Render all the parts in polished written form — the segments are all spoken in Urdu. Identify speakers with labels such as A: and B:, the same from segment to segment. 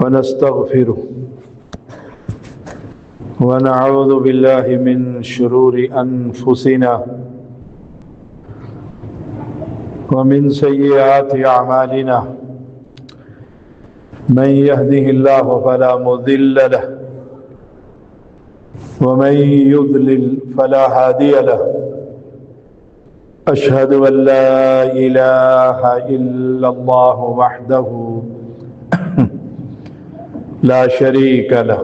A: ونستغفره ونعوذ بالله من شرور أنفسنا ومن سيئات أعمالنا من يهده الله فلا مضل له ومن يضلل فلا هادي له أشهد أن لا إله إلا الله وحده لا شريك له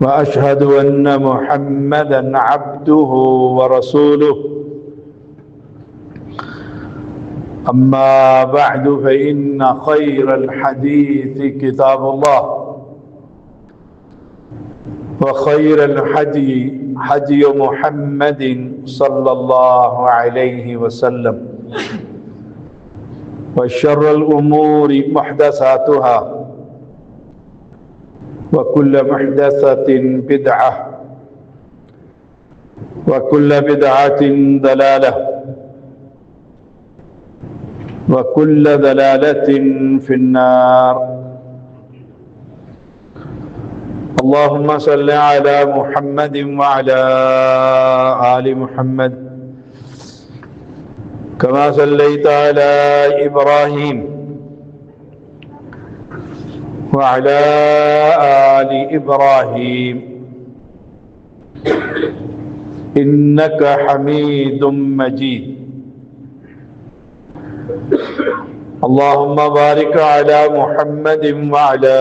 A: وأشهد أن محمدًا عبده ورسوله أما بعد فإن خير الحديث كتاب الله وخير الهدي هدي محمد صلى الله عليه وسلم وشر الأمور محدثاتها وكل محدثة بدعة وكل بدعة ضلالة وكل ضلالة في النار اللهم صل على محمد وعلى آل محمد كما صليت على إبراهيم وعلى آل إبراهيم إنك حميد مجيد اللهم بارك على محمد وعلى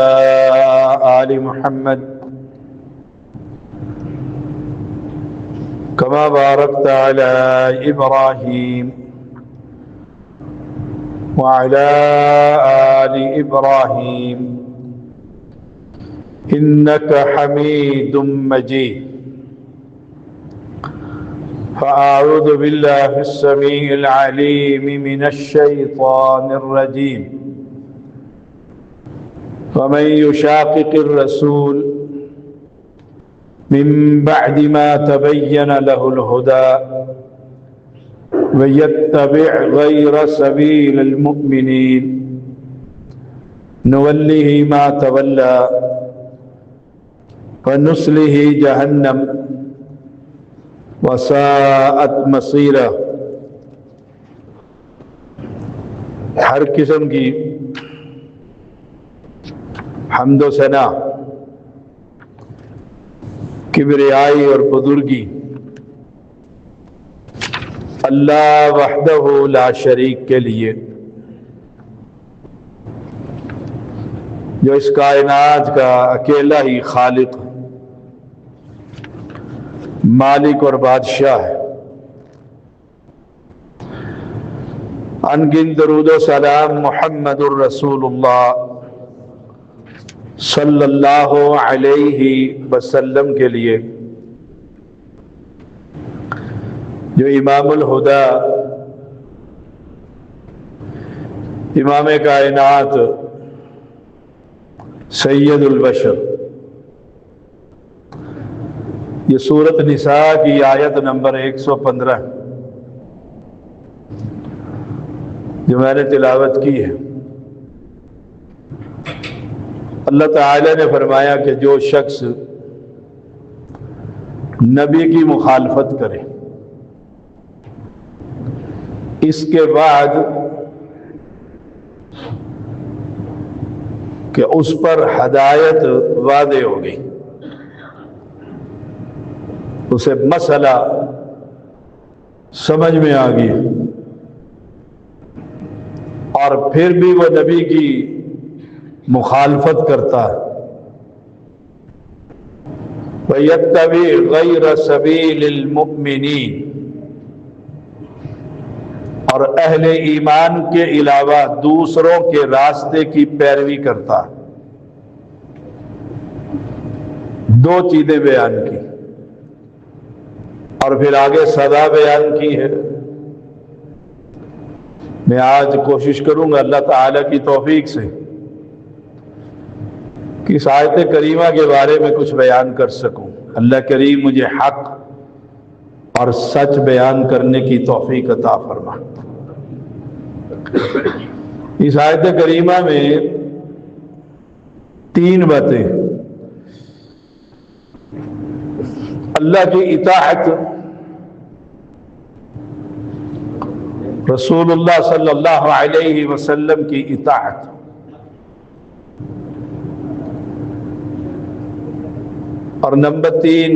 A: آل محمد كما باركت على إبراهيم وعلى آل إبراهيم إنك حميد مجيد فأعوذ بالله السميع العليم من الشيطان الرجيم ومن يشاقق الرسول من بعد ما تبين له الهدى ويتبع غير سبيل المؤمنين نوله ما تولى ونصله جهنم وساءت مصیرہ۔ ہر قسم کی حمد و ثنا، کبریائی اور بزرگی اللہ وحدہ لا شریک کے لیے، جو اس کائنات کا اکیلا ہی خالق، مالک اور بادشاہ ہے۔ انگن درود و سلام محمد الرسول اللہ صلی اللہ علیہ وسلم کے لیے، جو امام الہدی، امام کائنات، سید البشر۔ یہ سورۃ نساء کی آیت نمبر 115 جو میں نے تلاوت کی ہے۔ اللہ تعالی نے فرمایا کہ جو شخص نبی کی مخالفت کرے، اس کے بعد کہ اس پر ہدایت واضح ہو گئی، اسے مسئلہ سمجھ میں آ گئی، اور پھر بھی وہ نبی کی مخالفت کرتا ہے، وَيَتَّبِعْ غَيْرَ سَبِيلِ الْمُؤْمِنِينَ، اور اہل ایمان کے علاوہ دوسروں کے راستے کی پیروی کرتا ہے۔ دو چیزیں بیان کی اور پھر آگے سزا بیان کی ہے۔ میں آج کوشش کروں گا اللہ تعالی کی توفیق سے کہ اس آیت کریمہ کے بارے میں کچھ بیان کر سکوں۔ اللہ کریم مجھے حق اور سچ بیان کرنے کی توفیق عطا فرما۔ اس آیت کریمہ میں تین باتیں: اللہ کی اطاعت، رسول اللہ صلی اللہ علیہ وسلم کی اطاعت، اور نمبر تین،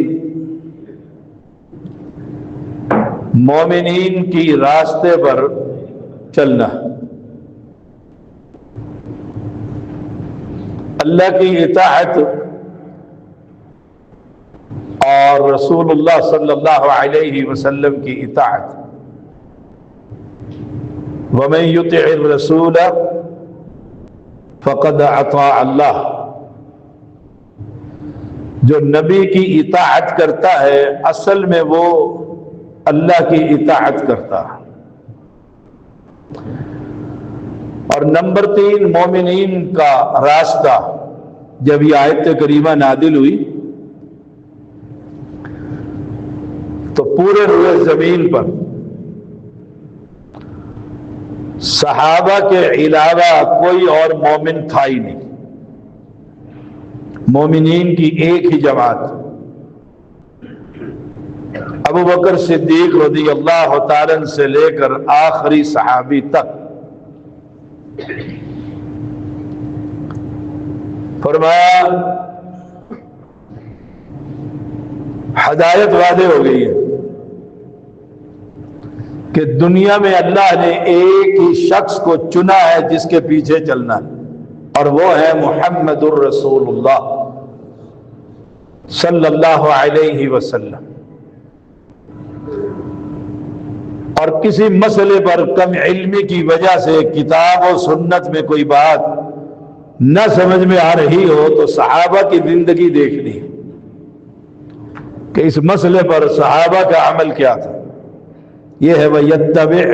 A: مومنین کی راستے پر چلنا۔ اللہ کی اطاعت اور رسول اللہ صلی اللہ علیہ وسلم کی اطاعت۔ وَمَن يُطِعِ الرَّسُولَ فَقَدْ أَطَاعَ اللَّهَ، جو نبی کی اطاعت کرتا ہے اصل میں وہ اللہ کی اطاعت کرتا ہے۔ اور نمبر تین، مومنین کا راستہ۔ جب یہ آیت کریمہ نازل ہوئی تو پورے روئے زمین پر صحابہ کے علاوہ کوئی اور مومن تھا ہی نہیں، مومنین کی ایک ہی جماعت۔ ابو بکر صدیق رضی اللہ تعالیٰ عنہ سے لے کر آخری صحابی تک فرمایا ہدایت واضح ہو گئی ہے کہ دنیا میں اللہ نے ایک ہی شخص کو چنا ہے جس کے پیچھے چلنا ہے، اور وہ ہے محمد الرسول اللہ صلی اللہ علیہ وسلم۔ اور کسی مسئلے پر کم علمی کی وجہ سے کتاب و سنت میں کوئی بات نہ سمجھ میں آ رہی ہو تو صحابہ کی زندگی دیکھنی کہ اس مسئلے پر صحابہ کا عمل کیا تھا۔ یہ ہے وَيَتَّبِعْ،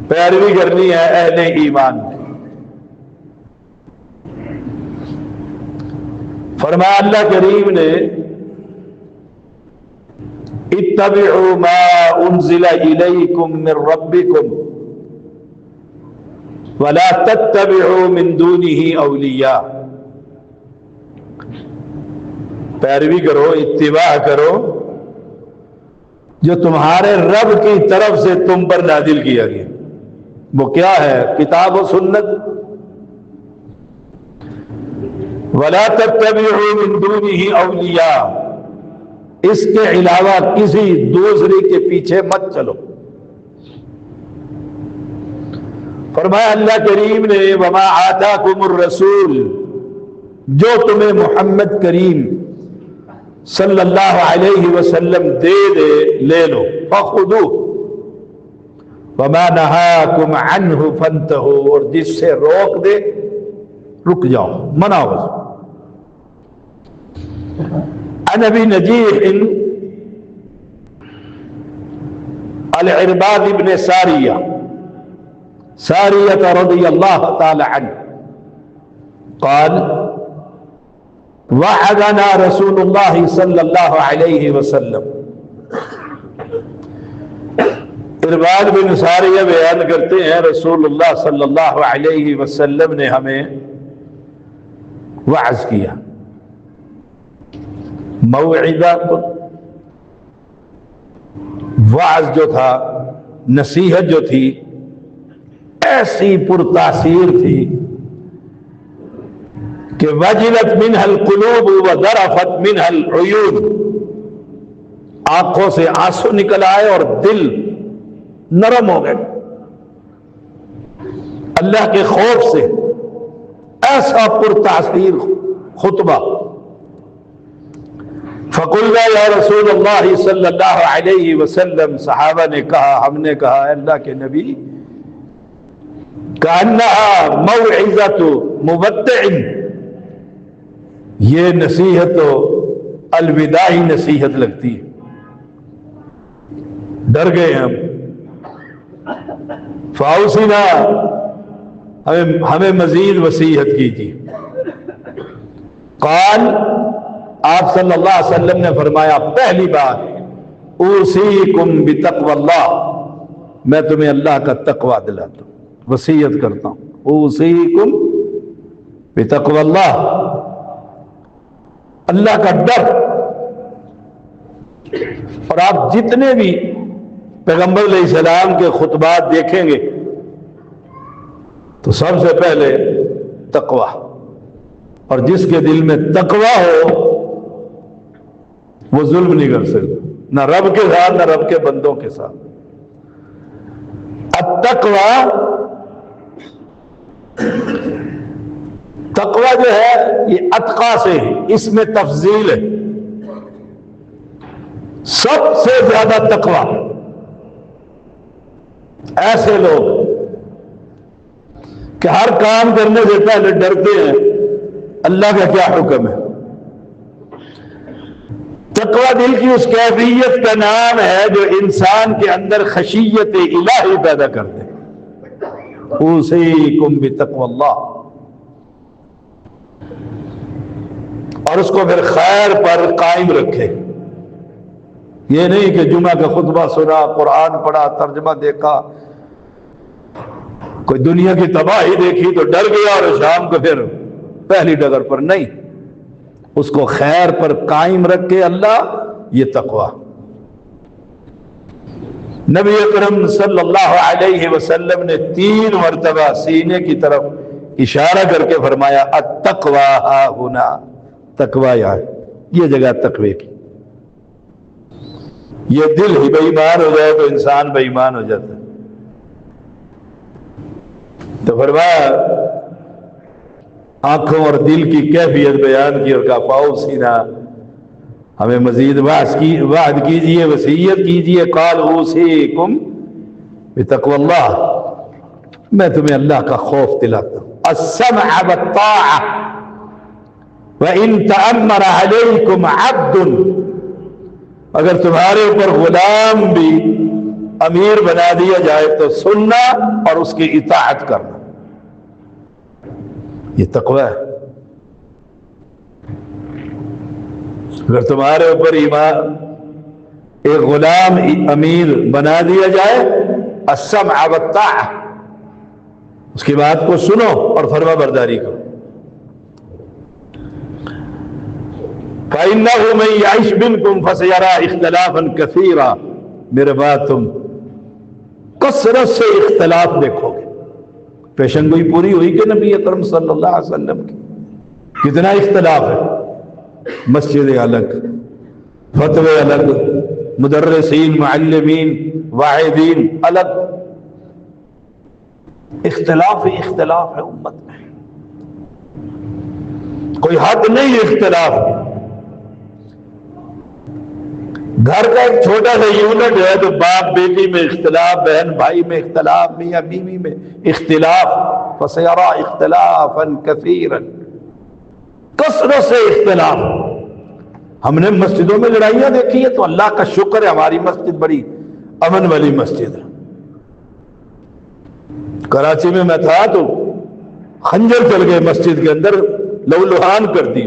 A: پیروی کرنی ہے اہل ایمان میں۔ فرمایا اللہ کریم نے اتبعوا ما انزل الیکم من ربکم ولا تتبعوا من دونه اولیاء، پیروی کرو، اتباع کرو جو تمہارے رب کی طرف سے تم پر نازل کیا گیا۔ وہ کیا ہے؟ کتاب و سنت۔ ولا تتبعوا من دونه اولیاء، اس کے علاوہ کسی دوسرے کے پیچھے مت چلو۔ فرمایا اللہ کریم نے وما آتاکم الرسول، جو تمہیں محمد کریم صلی اللہ علیہ وسلم دے لے لو، فخذوہ وما نہاکم عنہ فانتہوا، اور جس سے روک دے رک جاؤ، منع ہو۔ عن ابی نجیح العرباض بن ساریہ رضی اللہ تعالی عنہ قال وعدنا رسول اللہ صلی اللہ علیہ وسلم۔ عرباض بن ساریہ بیان کرتے ہیں رسول اللہ صلی اللہ علیہ وسلم نے ہمیں وعظ کیا۔ موعظہ، وعظ جو تھا، نصیحت جو تھی، ایسی پرتاثیر تھی کہ وجلت منها القلوب وذرفت منها العیون، آنکھوں سے آنسو نکل آئے اور دل نرم ہو گئے اللہ کے خوف سے۔ ایسا پرتاثیر خطبہ۔ فقلنا یا رسول اللہ صلی اللہ علیہ وسلم، صحابہ نے کہا، ہم نے کہا اے اللہ کے نبی، کأنہا موعظۃ مودع، یہ نصیحت تو الوداعی نصیحت لگتی ہے۔ ڈر گئے ہم۔ فاوصنا، ہمیں مزید وصیت کیجیے۔ قال، آپ صلی اللہ علیہ وسلم نے فرمایا، پہلی بات اوصیکم بتقوی اللہ، میں تمہیں اللہ کا تقوی دلاتا ہوں، وصیت کرتا ہوں۔ اوصیکم بتقوی اللہ، اللہ کا ڈر۔ اور آپ جتنے بھی پیغمبر علیہ السلام کے خطبات دیکھیں گے تو سب سے پہلے تقوی، اور جس کے دل میں تقوی ہو وہ ظلم نہیں کر سکتا، نہ رب کے ساتھ نہ رب کے بندوں کے ساتھ۔ التقوی، تقوی جو ہے یہ اتقا سے ہے، اس میں تفضیل ہے۔ سب سے زیادہ تقوی ایسے لوگ کہ ہر کام کرنے سے پہلے ڈرتے ہیں اللہ کا کیا حکم ہے۔ تقوی دل کی اس کیفیت کا نام ہے جو انسان کے اندر خشیت الہی پیدا کر دے۔ اوصیکم بتقوی اللہ، اور اس کو پھر خیر پر قائم رکھے۔ یہ نہیں کہ جمعہ کا خطبہ سنا، قرآن پڑھا، ترجمہ دیکھا، کوئی دنیا کی تباہی دیکھی تو ڈر گیا اور شام کو پھر پہلی ڈگر پر، نہیں، اس کو خیر پر قائم رکھے اللہ، یہ تقوی۔ نبی اکرم صلی اللہ علیہ وسلم نے 3 مرتبہ سینے کی طرف اشارہ کر کے فرمایا التقوی ہا ہنا، تقوی یہاں، یہ جگہ تقوی کی۔ یہ دل ہی بے ایمان ہو جائے تو انسان بے ایمان ہو جاتا ہے۔ تو فرمایا آنکھوں اور دل کی کیفیت بیان کی اور کہا پاؤ سینہ، ہمیں مزید وعد کیجئے، وصیت کیجئے۔ قال اوصیکم بتقوی اللہ، میں تمہیں اللہ کا خوف دلاتا ہوں۔ السمع والطاعہ وَإِن تَأَمَّرَ عَلَيْكُمْ عَبْدٌ، اگر تمہارے اوپر غلام بھی امیر بنا دیا جائے تو سننا اور اس کی اطاعت کرنا، یہ تقوی ہے۔ اگر تمہارے اوپر ایک غلام امیر بنا دیا جائے، السمع والطاعہ، اس کی بات کو سنو اور فرما برداری کرو۔ فَإِنَّهُ مَن يَعِشْ مِنكُمْ فَسَيَرَىٰ اخْتِلَافًا كَثِيرًا، میرے بعد تم کثرت سے اختلاف دیکھو گے۔ پیشن گوئی پوری ہوئی کہ نبی اکرم صلی اللہ علیہ وسلم کی کتنا اختلاف ہے، مسجد الگ، فتوے الگ، مدرسین، معلمین، واعظین الگ، اختلاف ہی اختلاف ہے امت میں، کوئی حد نہیں اختلاف کی۔ گھر کا ایک چھوٹا سا یونٹ ہے تو باپ بیٹی میں اختلاف، بہن بھائی میں اختلاف، میاں بیوی میں اختلاف، فَسَيَرَىٰ اخْتِلَافًا كَثِيرًا، کثرت سے اختلاف۔ ہم نے مسجدوں میں لڑائیاں دیکھی ہیں تو اللہ کا شکر ہے ہماری مسجد بڑی امن والی مسجد ہے۔ کراچی میں تھا تو خنجر چل گئے مسجد کے اندر، لہو لہان کر دی،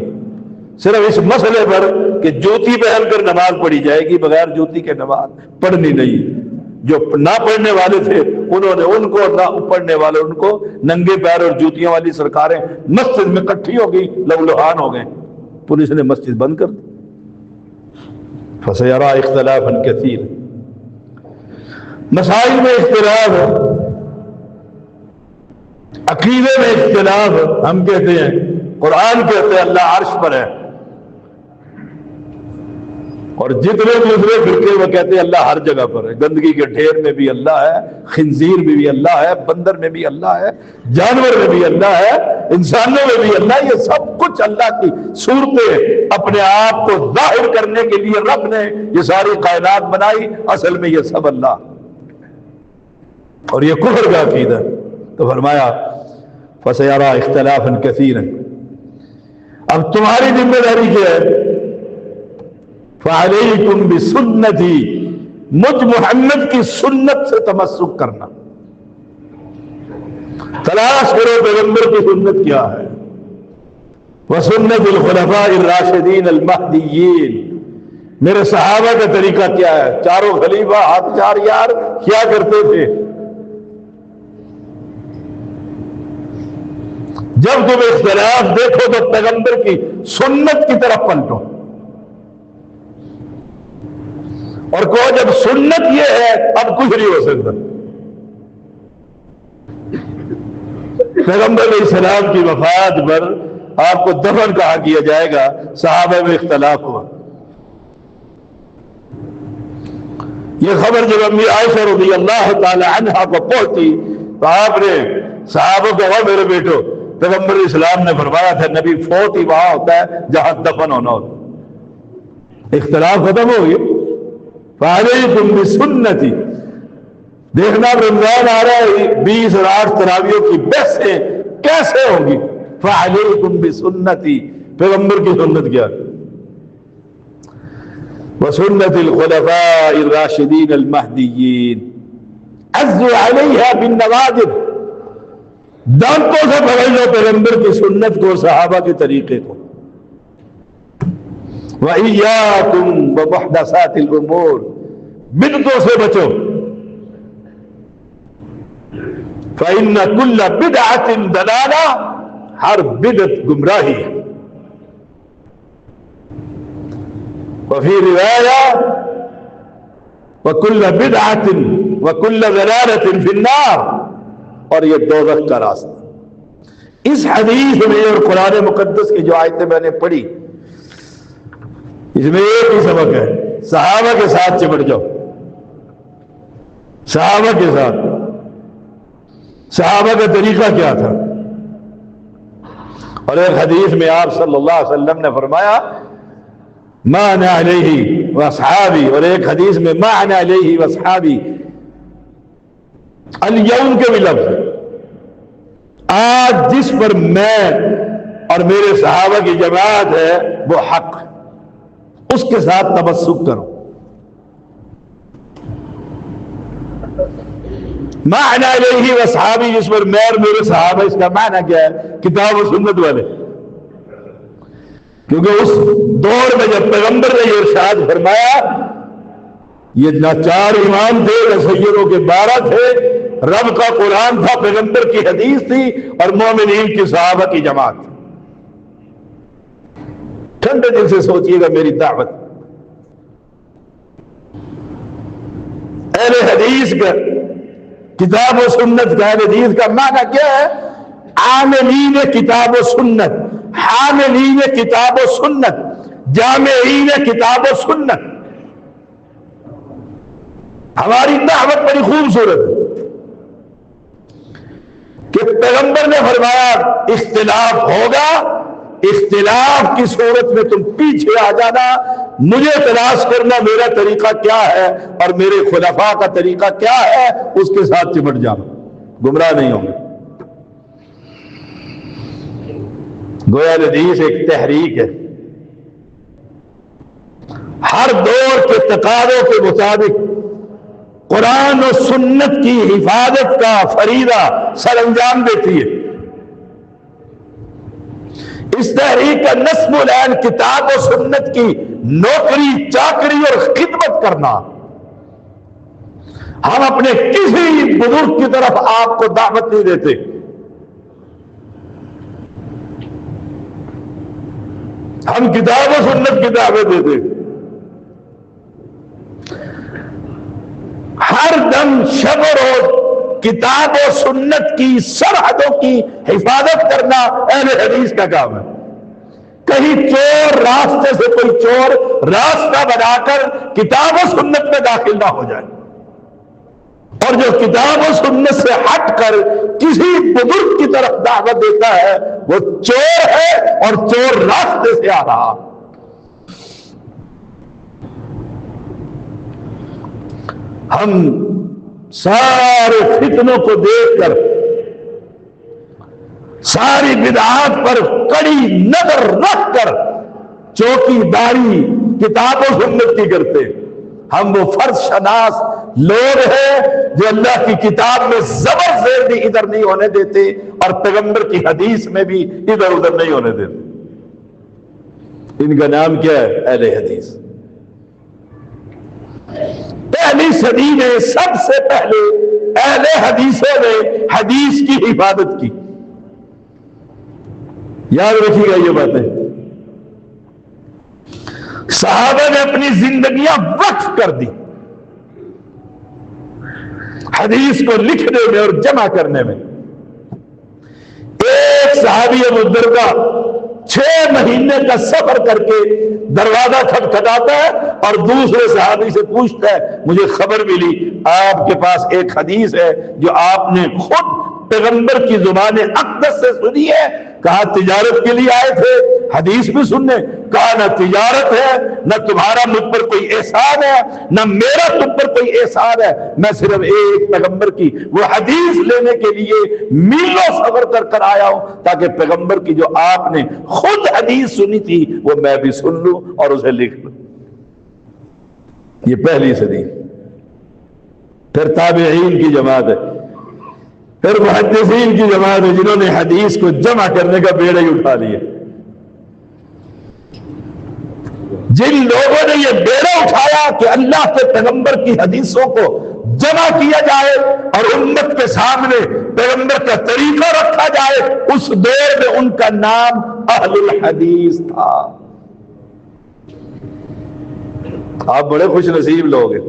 A: صرف اس مسئلے پر کہ جوتی پہن کر نماز پڑھی جائے گی، بغیر جوتی کے نماز پڑھنی نہیں۔ جو نہ پڑھنے والے تھے انہوں نے ان کو، نہ پڑھنے والے ان کو، ننگے پیر اور جوتیاں والی سرکاریں مسجد میں اکٹھی ہو گئی، لہو لہان ہو گئے، پولیس نے مسجد بند کر دی۔ فَسَيَرَىٰ اخْتِلَافًا كَثِيرًا، مسائل میں اختلاف ہے، عقیدے میں اختلاف ہے۔ ہم کہتے ہیں، قرآن کہتے ہیں اللہ عرش پر ہے، اور جتنے دوسرے فرقے وہ کہتے ہیں اللہ ہر جگہ پر ہے۔ گندگی کے ڈھیر میں بھی اللہ ہے، خنزیر میں بھی اللہ ہے، بندر میں بھی اللہ ہے، جانور میں بھی اللہ ہے، انسانوں میں بھی اللہ ہے۔ یہ سب کچھ اللہ کی صورتیں اپنے آپ کو ظاہر کرنے کے لیے رب نے یہ ساری کائنات بنائی، اصل میں یہ سب اللہ، اور یہ کفر کا عقیدہ۔ تو فرمایا فَسَيَرَىٰ اخْتِلَافًا كَثِيرًا، اب تمہاری ذمہ داری کیا ہے؟ فَعَلَيْكُمْ بِسُنَّتِي، مجھ محمد کی سنت سے تمسک کرنا، تلاش کرو پیغمبر کی سنت کیا ہے، وَسُنَّتِ الْخُلَفَاءِ الرَّاشِدِينَ الْمَهْدِيِّينَ، میرے صحابہ کا طریقہ کیا ہے، چاروں خلیفہ ہاتھ چار یار کیا کرتے تھے، جب تم اختلاف دیکھو تو پیغمبر کی سنت کی طرف پلٹو، اور کہو جب سنت یہ ہے اب کچھ نہیں ہو سکتا۔ پیغمبر علیہ السلام کی وفات پر آپ کو دفن کہا کیا جائے گا، صحابہ میں اختلاف ہوا۔ یہ خبر جب امی عائشہ رضی اللہ تعالی عنہ کو پہنچی تو آپ نے صحابہ کو کہا میرے بیٹو، پیغمبر علیہ السلام نے فرمایا تھا نبی فوت ہی وہاں ہوتا ہے جہاں دفن ہونا ہوتا۔ اختلاف ختم ہو گیا۔ فعلیکم بسنتی، دیکھنا رمضان آ رہا ہے 20 اور 8 تراویحوں کی بحثیں کیسے ہوگی؟ فعلیکم بسنتی، پیغمبر کی سنت کیا؟ وسنت الخلفاء الراشدین المہدیین عضوا علیہا بالنواجذ، دانتوں سے پکڑ لو پیغمبر کی سنت کو، صحابہ کے طریقے کو۔ وَإِيَّاكُمْ وَمُحْدَثَاتِ الْأُمُورِ، بدعتوں سے بچو، فَإِنَّ كُلَّ بِدْعَةٍ ضَلَالَةٍ، ہر بدعت گمراہی ہے۔ وفي رواية وكل بدعة وكل ضلالة في النار، اور یہ دوزخ کا راستہ۔ اس حدیث میں اور قرآن مقدس کی جو آیتیں میں نے پڑھی اس میں ایک ہی سبق ہے، صحابہ کے ساتھ چمٹ جاؤ، صحابہ کے ساتھ۔ صحابہ کا طریقہ کیا تھا؟ اور ایک حدیث میں آپ صلی اللہ علیہ وسلم نے فرمایا ما انا علیہ واصحابی، اور ایک حدیث میں ما انا علیہ واصحابی، الیوم کے بھی لفظ، آج جس پر میں اور میرے صحابہ کی جماعت ہے وہ حق، اس کے ساتھ تمسک کرو۔ ما انا علیہ واصحابی، جس پر میں اور میرے صحابہ، اس کا معنی کیا ہے؟ کتاب و سنت والے، کیونکہ اس دور میں جب پیغمبر نے یہ ارشاد فرمایا، یہ نہ 4 امام تھے نہ سیدوں کے 12 تھے، رب کا قرآن تھا، پیغمبر کی حدیث تھی، اور مومنین کی صحابہ کی جماعت تھی۔ ٹھنڈے دل سے سوچئے گا میری دعوت، اہل حدیث کا کتاب و سنت کا، اہل حدیث کا معنی کیا ہے؟ عاملین کتاب و سنت، حاملین کتاب و سنت، جامعین کتاب و سنت۔ ہماری دعوت بڑی خوبصورت ہے کہ پیغمبر نے فرمایا اختلاف ہوگا، اختلاف کی صورت میں تم پیچھے آ جانا، مجھے تلاش کرنا میرا طریقہ کیا ہے اور میرے خلفاء کا طریقہ کیا ہے، اس کے ساتھ چمٹ جانا، گمراہ نہیں ہوں گے۔ گویا حدیث ایک تحریک ہے، ہر دور کے تقاضوں کے مطابق قرآن و سنت کی حفاظت کا فریضہ سر انجام دیتی ہے۔ اس تحریک کا نصب العین کتاب و سنت کی نوکری چاکری اور خدمت کرنا۔ ہم اپنے کسی بزرگ کی طرف آپ کو دعوت نہیں دیتے، ہم کتاب و سنت کی دعوت دیتے، ہر دم شب و روز کتاب و سنت کی سرحدوں کی حفاظت کرنا اہل حدیث کا کام ہے۔ کہیں چور راستے سے کوئی چور راستہ بنا کر کتاب و سنت میں داخل نہ ہو جائے، اور جو کتاب و سنت سے ہٹ کر کسی بزرگ کی طرف دعوت دیتا ہے وہ چور ہے اور چور راستے سے آ رہا۔ ہم سارے فتنوں کو دیکھ کر ساری بدعات پر کڑی نظر رکھ کر چوکی داری کتاب و سنت کی کرتے۔ ہم وہ فرض شناس لوگ ہیں جو اللہ کی کتاب میں زبر زیر بھی ادھر نہیں ہونے دیتے اور پیغمبر کی حدیث میں بھی ادھر ادھر نہیں ہونے دیتے۔ ان کا نام کیا ہے؟ اہل حدیث۔ پہلی صدی میں سب سے پہلے اہل حدیثوں نے حدیث کی حفاظت کی۔ یاد رکھیے گا یہ باتیں. صحابہ نے اپنی زندگیاں وقف کر دی حدیث کو لکھنے میں اور جمع کرنے میں. ایک صحابی ابو الدرداء 6 مہینے کا سفر کر کے دروازہ کھٹکھٹاتا ہے اور دوسرے صحابی سے پوچھتا ہے مجھے خبر ملی آپ کے پاس ایک حدیث ہے جو آپ نے خود پیغمبر کی زبان اقدس سے سنی ہے. کہا تجارت کے لیے آئے تھے حدیث بھی سننے؟ کہا نہ تجارت ہے نہ تمہارا مجھ پر کوئی احسان ہے نہ میرا تم پر کوئی احسان ہے. میں صرف ایک پیغمبر کی وہ حدیث لینے کے لیے میلوں سفر کر کر آیا ہوں تاکہ پیغمبر کی جو آپ نے خود حدیث سنی تھی وہ میں بھی سن لوں اور اسے لکھ لوں. یہ پہلی صدی. پھر تابعین کی جماعت ہے, پھر محدثین کی جماعت ہے جنہوں نے حدیث کو جمع کرنے کا بیڑا ہی اٹھا لیا. جن لوگوں نے یہ بیڑا اٹھایا کہ اللہ کے پیغمبر کی حدیثوں کو جمع کیا جائے اور امت کے سامنے پیغمبر کا طریقہ رکھا جائے, اس دور میں ان کا نام اہل الحدیث تھا. آپ بڑے خوش نصیب لوگ ہیں.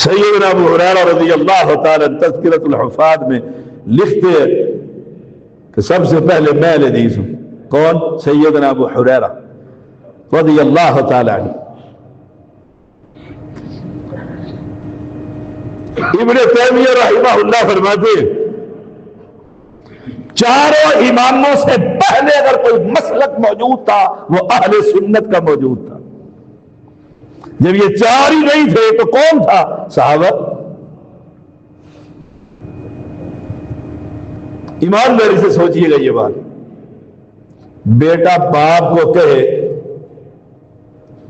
A: سیدنا ابو ہریرہ رضی اللہ تعالی تذکرۃ الحفاظ میں لکھتے ہیں کہ سب سے پہلے میں حدیث ہوں. کون؟ سیدنا ابو ہریرہ رضی اللہ تعالی عنہ. ابن تیمیہ رحمہ اللہ فرماتے ہیں چاروں اماموں سے پہلے اگر کوئی مسلک موجود تھا وہ اہل سنت کا موجود تھا. جب یہ چار ہی نہیں تھے تو کون تھا؟ صحابہ. ایمانداری سے سوچئے گا یہ بات. بیٹا باپ کو کہے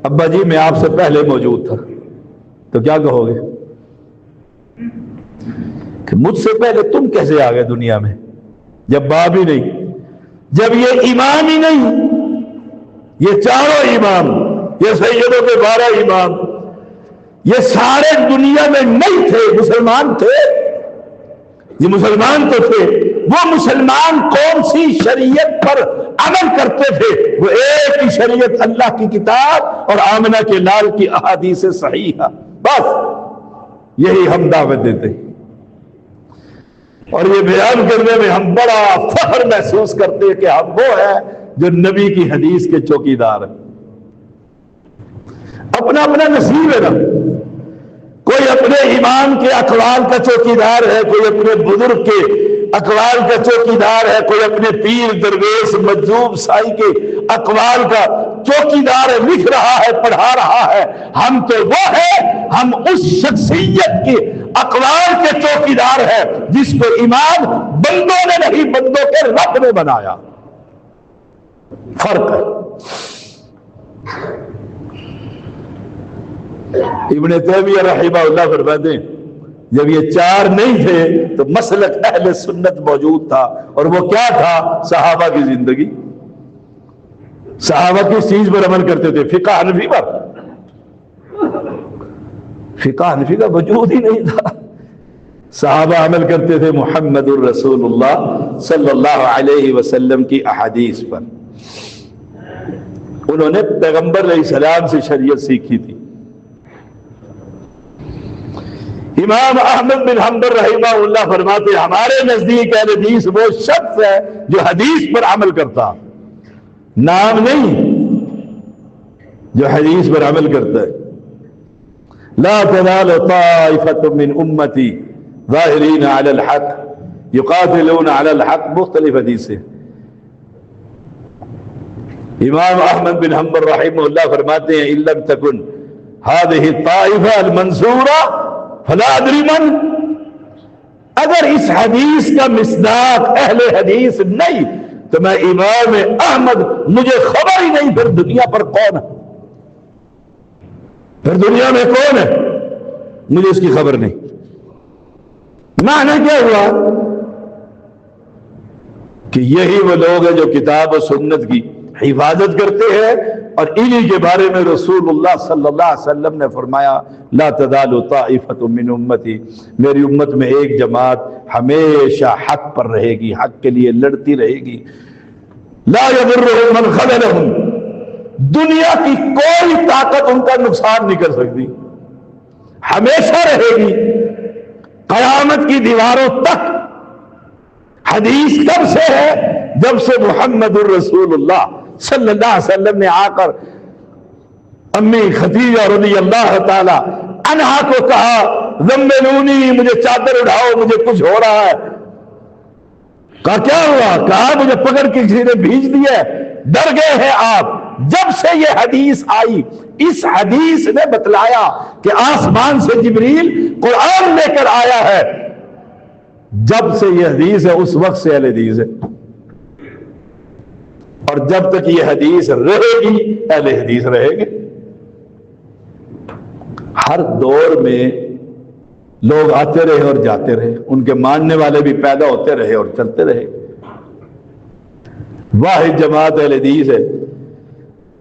A: ابا جی میں آپ سے پہلے موجود تھا, تو کیا کہو گے؟ کہ مجھ سے پہلے تم کیسے آ گئے دنیا میں جب باپ ہی نہیں, جب یہ امام ہی نہیں, یہ چاروں امام, یہ سیدوں کے 12 امام, یہ سارے دنیا میں نہیں تھے, مسلمان تھے. یہ مسلمان تو تھے. وہ مسلمان کون سی شریعت پر عمل کرتے تھے؟ وہ ایک ہی شریعت, اللہ کی کتاب اور آمنہ کے لال کی احادیث صحیحہ. بس یہی ہم دعوت دیتے ہیں. اور یہ بیان کرنے میں ہم بڑا فخر محسوس کرتے ہیں کہ ہم وہ ہیں جو نبی کی حدیث کے چوکیدار ہیں. اپنا اپنا نصیب ہے نا. کوئی اپنے امام کے اقوال کا چوکیدار ہے, کوئی اپنے بزرگ کے اقوال کا چوکیدار ہے, کوئی اپنے پیر درویش مجذوب سائی کے اقوال کا چوکیدار ہے, لکھ رہا ہے, پڑھا رہا ہے. ہم تو وہ ہیں, ہم اس شخصیت کے اقوال کے چوکیدار ہیں جس کو امام بندوں نے نہیں بندوں کے رب نے بنایا. فرق ہے. ابن تیمیہ رحمہ اللہ فرماتے ہیں جب یہ چار نہیں تھے تو مسلک اہل سنت موجود تھا. اور وہ کیا تھا؟ صحابہ کی زندگی. صحابہ کس چیز پر عمل کرتے تھے؟ فقہ حنفی پر. فقہ حنفی کا وجود ہی نہیں تھا. صحابہ عمل کرتے تھے محمد الرسول اللہ صلی اللہ علیہ وسلم کی احادیث پر. انہوں نے پیغمبر علیہ السلام سے شریعت سیکھی تھی. امام احمد بن حنبل رحمہ اللہ فرماتے ہمارے نزدیک اہل حدیث وہ شخص ہے جو حدیث پر عمل کرتا, نام نہیں, جو حدیث پر عمل کرتا ہے. لا تزال طائفة من امتی ظاہرین علی الحق یقاتلون علی الحق. مختلف حدیث سے امام احمد بن حنبل رحمہ اللہ فرماتے ہیں ان لم تکن هذه الطائفة المنصورة فلا ادری من. اگر اس حدیث کا مصداق اہل حدیث نہیں تو میں امام احمد, مجھے خبر ہی نہیں پھر دنیا پر کون ہے, پھر دنیا میں کون ہے, مجھے اس کی خبر نہیں. معنی کیا ہوا کہ یہی وہ لوگ ہیں جو کتاب و سنت کی حفاظت کرتے ہیں، اور انہی کے بارے میں رسول اللہ صلی اللہ علیہ وسلم نے فرمایا لا تزال طائفۃ من امتی، میری امت میں ایک جماعت ہمیشہ حق پر رہے گی، حق کے لیے لڑتی رہے گی، لا یضرهم من خذلهم، دنیا کی کوئی طاقت ان کا نقصان نہیں کر سکتی، ہمیشہ رہے گی قیامت کی دیواروں تک۔ حدیث کب سے ہے؟ جب سے محمد الرسول اللہ صلی اللہ علیہ وسلم نے آ کر امی خدیجہ رضی اللہ تعالی عنہا کو کہا زملونی، مجھے چادر اڑاؤ، مجھے کچھ ہو رہا ہے۔ کہا کیا ہوا؟ کہا مجھے پکڑ کے کسی نے بھیج دیا، ڈر گئے ہیں آپ۔ جب سے یہ حدیث آئی، اس حدیث نے بتلایا کہ آسمان سے جبریل قرآن لے کر آیا ہے، جب سے یہ حدیث ہے اس وقت سے اہل حدیث ہے، اور جب تک یہ حدیث رہے گی اہل حدیث رہے گے۔ ہر دور میں لوگ آتے رہے اور جاتے رہے، ان کے ماننے والے بھی پیدا ہوتے رہے اور چلتے رہے۔ واحد جماعت اہل حدیث ہے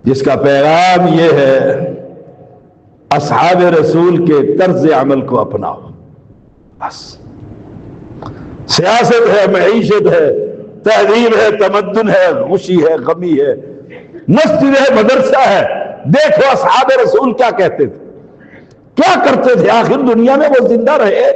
A: جس کا پیغام یہ ہے اصحاب رسول کے طرز عمل کو اپناؤ، بس۔ سیاست ہے، معیشت ہے، تہذیب ہے، تمدن ہے، خوشی ہے، غمی ہے، مسجد ہے، مدرسہ ہے، دیکھو اصحاب رسول کیا کہتے تھے، کیا کرتے تھے، آخر دنیا میں وہ زندہ رہے،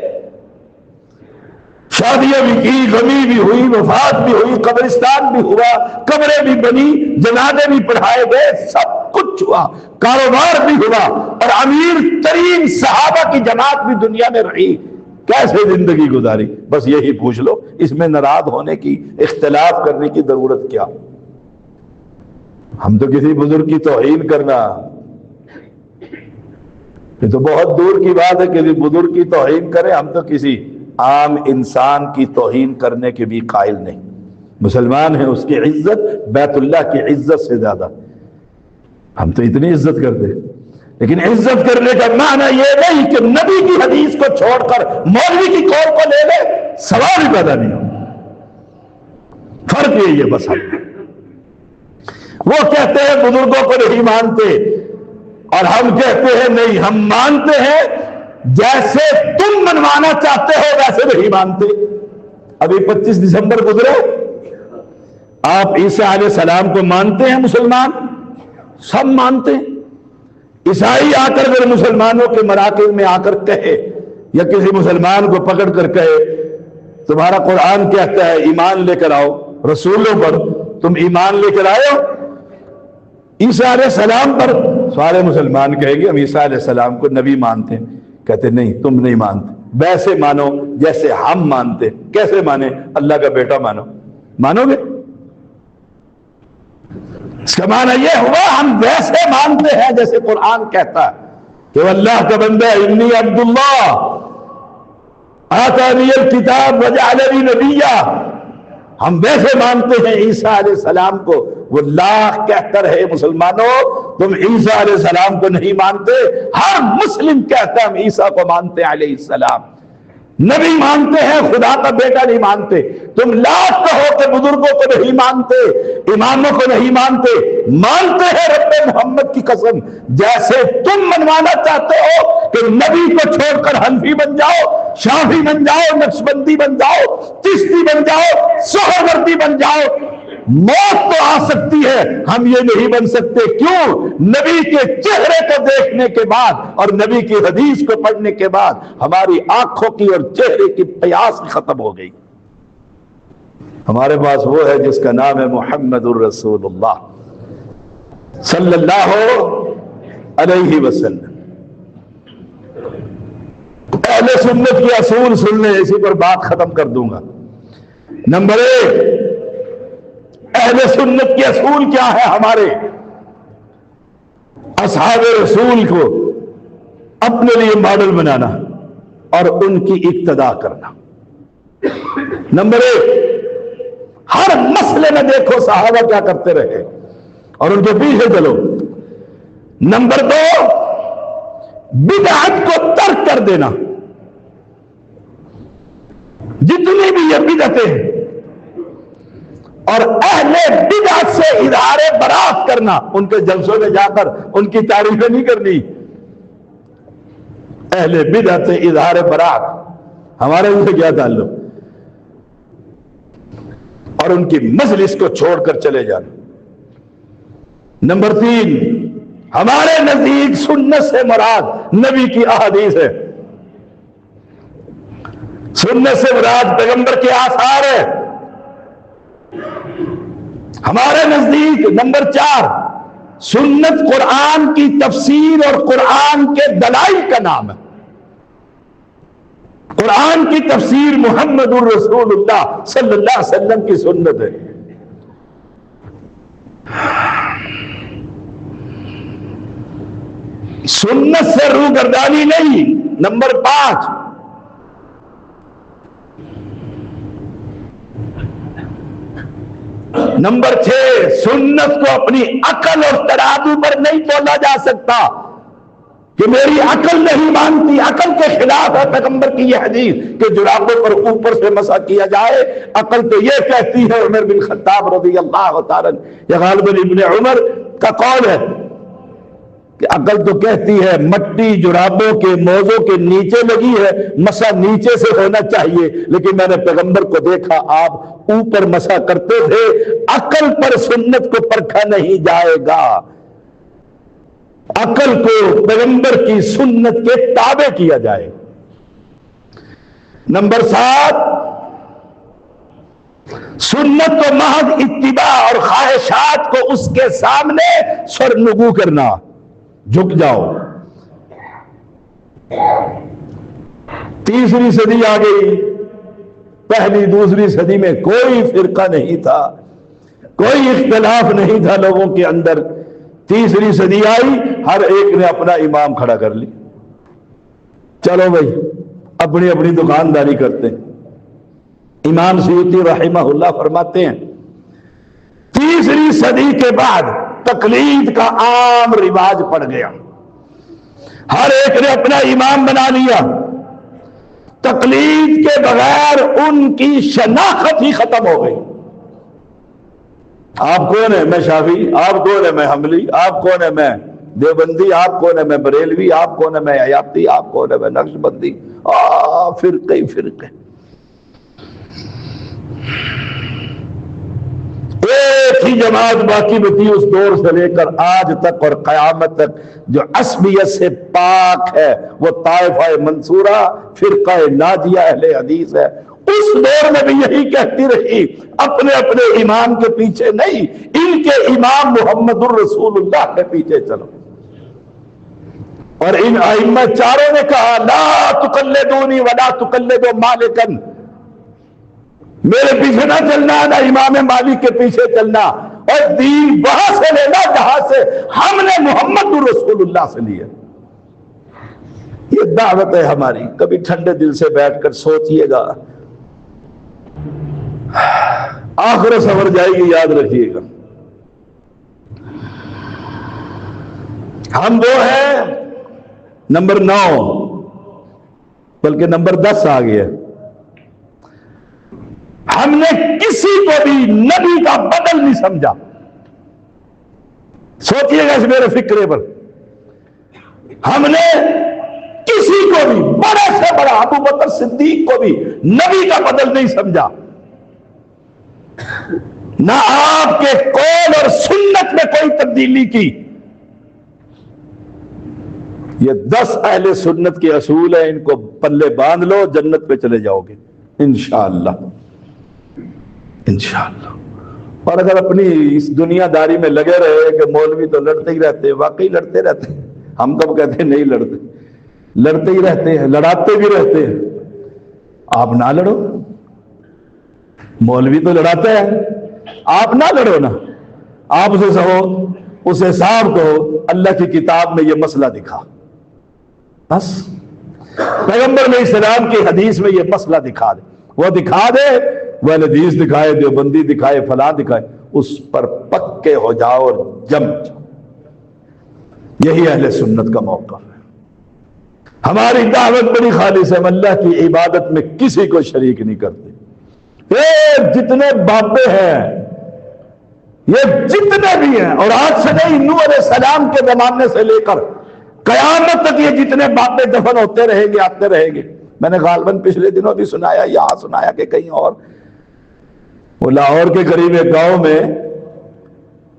A: شادیاں بھی کی، غمی بھی ہوئی، وفات بھی ہوئی، قبرستان بھی ہوا، قبریں بھی بنی، جنازے بھی پڑھائے گئے، سب کچھ ہوا، کاروبار بھی ہوا، اور امیر ترین صحابہ کی جماعت بھی دنیا میں رہی۔ کیسے زندگی گزاری؟ بس یہی پوچھ لو، اس میں ناراض ہونے کی، اختلاف کرنے کی ضرورت کیا؟ ہم تو کسی بزرگ کی توہین کرنا، یہ تو بہت دور کی بات ہے، کسی بزرگ کی توہین کریں، ہم تو کسی عام انسان کی توہین کرنے کے بھی قائل نہیں۔ مسلمان ہیں، اس کی عزت بیت اللہ کی عزت سے زیادہ، ہم تو اتنی عزت کرتے ہیں، لیکن عزت کرنے کا معنی یہ نہیں کہ نبی کی حدیث کو چھوڑ کر مولوی کی قول کو لے لے، سوال ہی پیدا نہیں ہو۔ فرق یہی ہے بس۔ ہم وہ کہتے ہیں بزرگوں کو نہیں مانتے، اور ہم کہتے ہیں نہیں، ہم مانتے ہیں، جیسے تم منوانا چاہتے ہو ویسے نہیں مانتے۔ ابھی 25 دسمبر گزرے، آپ عیسیٰ علیہ السلام کو مانتے ہیں؟ مسلمان سب مانتے ہیں۔ عیسائی آ کر اگر مسلمانوں کے مراکز میں آ کر کہے، یا کسی مسلمان کو پکڑ کر کہے تمہارا قرآن کہتا ہے ایمان لے کر آؤ، رسولوں پر تم ایمان لے کر آئے ہو، عیسیٰ علیہ السلام پر، سارے مسلمان کہیں گے ہم عیسیٰ علیہ السلام کو نبی مانتے ہیں۔ کہتے نہیں، تم نہیں مانتے، ویسے مانو جیسے ہم مانتے۔ کیسے مانے؟ اللہ کا بیٹا مانو، مانو گے؟ اس کا معنی یہ ہوا ہم ویسے مانتے ہیں جیسے قرآن کہتا ہے کہ وہ اللہ کا بندہ ہے، انی عبداللہ آتانی الکتاب وجعلنی نبیا۔ ہم ویسے مانتے ہیں عیسیٰ علیہ السلام کو، وہ لاکھ کہتا رہے مسلمانوں تم عیسیٰ علیہ السلام کو نہیں مانتے، ہر مسلم کہتا ہے ہم عیسیٰ کو مانتے ہیں علیہ السلام، نبی مانتے ہیں، خدا کا بیٹا نہیں مانتے۔ تم لاکھ کہو کہ بزرگوں کو نہیں مانتے، اماموں کو نہیں مانتے، مانتے ہیں رب محمد کی قسم، جیسے تم منوانا چاہتے ہو کہ نبی کو چھوڑ کر حنفی بن جاؤ، شافعی بن جاؤ، نقشبندی بن جاؤ، چشتی بن جاؤ، سہروردی بن جاؤ۔ موت تو آ سکتی ہے، ہم یہ نہیں بن سکتے۔ کیوں؟ نبی کے چہرے کو دیکھنے کے بعد اور نبی کی حدیث کو پڑھنے کے بعد ہماری آنکھوں کی اور چہرے کی پیاس ختم ہو گئی۔ ہمارے پاس وہ ہے جس کا نام ہے محمد الرسول اللہ صلی اللہ علیہ وسلم۔ اہل سنت کی اصول سن لیں، اسی پر بات ختم کر دوں گا۔ نمبر 1، اہل سنت کے اصول کیا ہے؟ ہمارے اصحاب رسول کو اپنے لیے ماڈل بنانا اور ان کی اقتداء کرنا۔ نمبر 1، ہر مسئلے میں دیکھو صحابہ کیا کرتے رہے اور ان کے پیچھے چلو۔ نمبر 2، بدعت کو ترک کر دینا، جتنی بھی یہ بدعتیں ہیں اور اہل بدعت سے اظہار برات کرنا، ان کے جلسوں میں جا کر ان کی تعریفیں نہیں کرنی. اہل بدعت سے اظہار برات، ہمارے ان سے کیا تعلق؟ اور ان کی مجلس کو چھوڑ کر چلے جانا. نمبر 3، ہمارے نزدیک سنت سے مراد نبی کی احادیث ہے. سنت سے مراد پیغمبر کے آثار ہے. ہمارے نزدیک نمبر 4، سنت قرآن کی تفسیر اور قرآن کے دلائل کا نام ہے. قرآن کی تفسیر محمد الرسول اللہ صلی اللہ علیہ وسلم کی سنت ہے. سنت سے روگردانی نہیں. نمبر 5، نمبر 6، سنت کو اپنی عقل اور ترازو پر نہیں تولا جا سکتا کہ میری عقل نہیں مانتی. عقل کے خلاف ہے پیغمبر کی یہ حدیث کہ جرابوں پر اوپر سے مسح کیا جائے. عقل تو یہ کہتی ہے، عمر بن خطاب رضی اللہ تعالیٰ، یہ غالباً ابن عمر کا قول ہے کہ عقل تو کہتی ہے مٹی جرابوں کے موزوں کے نیچے لگی ہے، مسح نیچے سے ہونا چاہیے، لیکن میں نے پیغمبر کو دیکھا آپ اوپر مسح کرتے تھے. عقل پر سنت کو پرکھا نہیں جائے گا. عقل کو پیغمبر کی سنت کے تابع کیا جائے. نمبر 7، سنت کو محض اتباع اور خواہشات کو اس کے سامنے سرنگو کرنا، جھک جاؤ. تیسری صدی آ گئی. پہلی دوسری صدی میں کوئی فرقہ نہیں تھا، کوئی اختلاف نہیں تھا لوگوں کے اندر. تیسری صدی آئی، ہر ایک نے اپنا امام کھڑا کر لی. چلو بھائی اپنی اپنی دکانداری کرتے ہیں. امام سیوطی رحمہ اللہ فرماتے ہیں تیسری صدی کے بعد تقلید کا عام رواج پڑ گیا. ہر ایک نے اپنا امام بنا لیا. تقلید کے بغیر ان کی شناخت ہی ختم ہو گئی. آپ کون ہے؟ میں شافعی. آپ کون ہے؟ میں حنبلی. آپ کون ہے؟ میں دیوبندی. آپ کون ہے؟ میں بریلوی. آپ کون ہے؟ میں عیاطی. آپ کون ہے؟ میں نقشبندی. فرقے فرقے. ایک ہی جماعت باقی بچی اس دور سے لے کر آج تک اور قیامت تک جو عصبیت سے پاک ہے وہ طائفہ منصورہ فرقہ ناجیہ اہل حدیث ہے. اس دور میں بھی یہی کہتی رہی اپنے اپنے امام کے پیچھے نہیں، ان کے امام محمد الرسول اللہ کے پیچھے چلو. اور ان ائمہ چاروں نے کہا لا تقلدونی ولا تقلدوا مالکا، میرے پیچھے نہ چلنا، نہ امام مالک کے پیچھے چلنا، اور دین وہاں سے لینا جہاں سے ہم نے محمد الرسول اللہ سے لیا. یہ دعوت ہے ہماری. کبھی ٹھنڈے دل سے بیٹھ کر سوچئے گا، آخر سنور جائے گی. یاد رکھیے گا ہم وہ ہیں نمبر 9 بلکہ نمبر 10 آ گیا. ہم نے کسی کو بھی نبی کا بدل نہیں سمجھا. سوچئے گا اس میرے فکرے پر. ہم نے کسی کو بھی بڑے سے بڑا ابو بکر صدیق کو بھی نبی کا بدل نہیں سمجھا، نہ آپ کے قول اور سنت میں کوئی تبدیلی کی. یہ 10 اہل سنت کے اصول ہیں، ان کو پلے باندھ لو، جنت پہ چلے جاؤ گے انشاءاللہ انشاءاللہ. اور اگر اپنی اس دنیا داری میں لگے رہے کہ مولوی تو لڑتے ہی رہتے، واقعی لڑتے رہتے ہیں. ہم تو کہتے ہیں نہیں لڑتے، لڑتے ہی رہتے ہیں، لڑاتے بھی رہتے ہیں. آپ نہ لڑو. مولوی تو لڑاتے ہیں، آپ نہ لڑو نا. آپ اسے کہو، اسے صاحب کہو اللہ کی کتاب میں یہ مسئلہ دکھا، بس پیغمبر علیہ السلام کی حدیث میں یہ مسئلہ دکھا دے. وہ دکھا دے، وہ حدیث دکھائے، دیوبندی دکھائے، فلاں دکھائے، اس پر پکے ہو جاؤ اور جم جاؤ. یہی اہل سنت کا موقف ہے. ہماری دعوت بڑی خالص ہے. ہم اللہ کی عبادت میں کسی کو شریک نہیں کرتے. جتنے بابے ہیں یہ جتنے بھی ہیں، اور آج سے نہیں، نوح علیہ السلام کے زمانے سے لے کر قیامت تک یہ جتنے باپے دفن ہوتے رہیں گے، آتے رہیں گے۔ میں نے غالباً پچھلے دنوں بھی سنایا، یہاں سنایا کہ کہیں اور، وہ لاہور کے قریب ایک گاؤں میں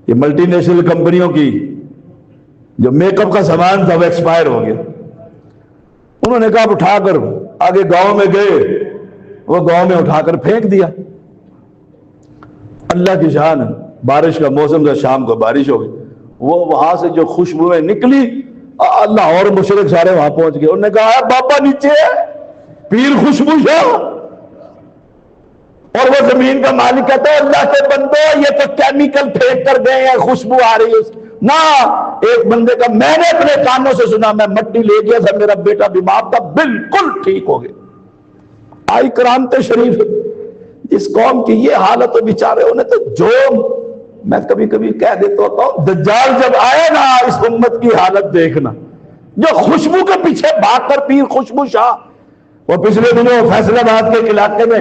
A: یہ ملٹی نیشنل کمپنیوں کی جو میک اپ کا سامان تھا وہ ایکسپائر ہو گیا۔ انہوں نے کہا اب اٹھا کر آگے گاؤں میں گئے، وہ گاؤں میں اٹھا کر پھینک دیا۔ اللہ کی شان، بارش کا موسم تھا، شام کو بارش ہو گئی، وہ وہاں سے جو خوشبوئیں نکلی، اللہ اور مشرک سارے وہاں پہنچ گئے۔ انہوں نے کہا بابا نیچے ہے، پیر خوشبو شاہ، اور وہ زمین کا مالک کہتا ہے اللہ کے بندو یہ تو کیمیکل پھینک کر گئے ہیں، خوشبو آ رہی ہے نا۔ ایک بندے کا میں نے اپنے کانوں سے سنا، میں مٹی لے گیا تھا، میرا بیٹا بیمار تھا، بالکل ٹھیک ہو گیا۔ آئی کرام شریف، اس قوم کی یہ حالت، بیچارے انہیں تو جو میں کبھی کبھی کہہ دیتا ہوتا ہوں، دجال جب آئے نا اس امت کی حالت دیکھنا، جو خوشبو کے پیچھے بھاگ کر پیر خوشبو شاہ۔ وہ پچھلے دنوں فیصل آباد کے علاقے میں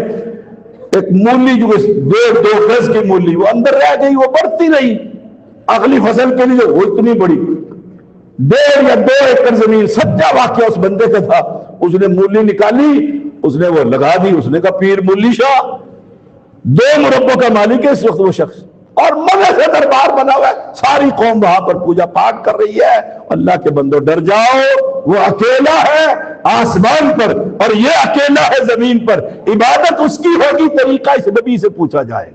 A: ایک مولی جو 2 گز کی مولی وہ اندر رہ گئی، وہ بڑھتی رہی، اگلی فصل کے لیے وہ اتنی بڑی 1.5 یا 2 ایکڑ زمین، سچا واقعہ اس بندے کا تھا۔ اس نے مولی نکالی، اس نے وہ لگا دی، اس نے کہا پیر مولی شاہ 2 مربوں کا مالک ہے اس وقت وہ شخص، اور مزے سے دربار بنا ہوا ہے، ساری قوم وہاں پر پوجا پاٹ کر رہی ہے۔ اللہ کے بندو ڈر جاؤ، وہ اکیلا ہے آسمان پر اور یہ اکیلا ہے زمین پر، عبادت اس کی ہوگی، طریقہ اس نبی سے پوچھا جائے۔